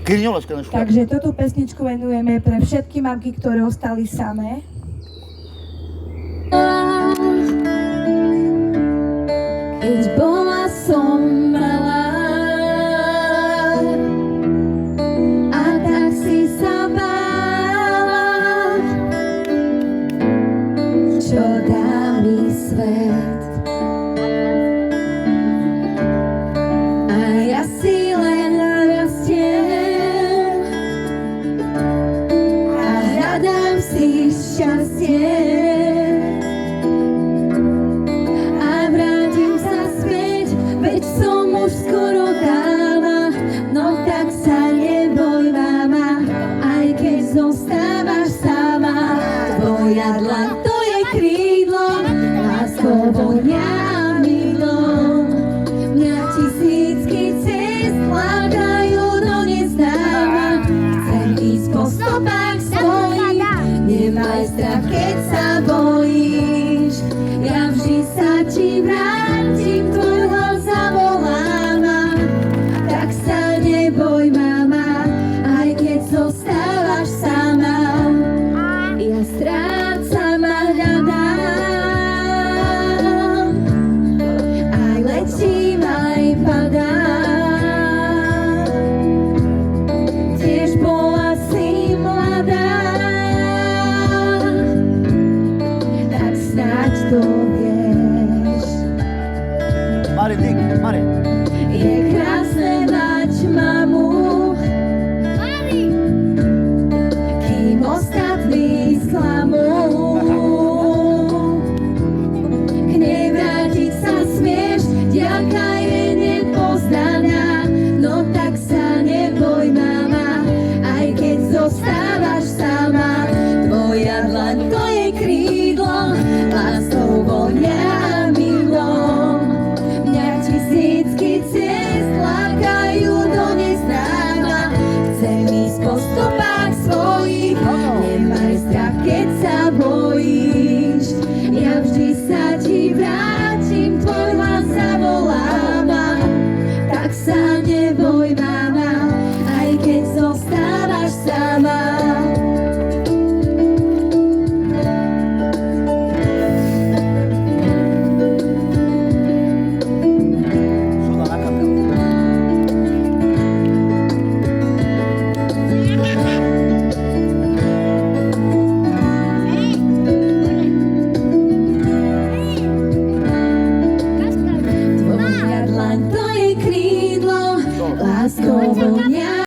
Takže túto pesničku venujeme pre všetky mamky, ktoré ostali samé. Keď bola som malá a tak si sa bála, čo dá mi svet. A ja si len rastiem a hľadám si šťastie. Veď som už skoro dáma, no tak sa neboj, mama, aj keď zostávaš sama. Tvoja dlaň to je krídlo, láskou vonia a mydlom. Mňa tisícky cest hľadajú do neznáma. Chcem ísť po stopách svojich, nemaj strach, keď sa bojíš. Ja vždy sa ti vrátim, tvoj hlas zavolám, tak sa neboj.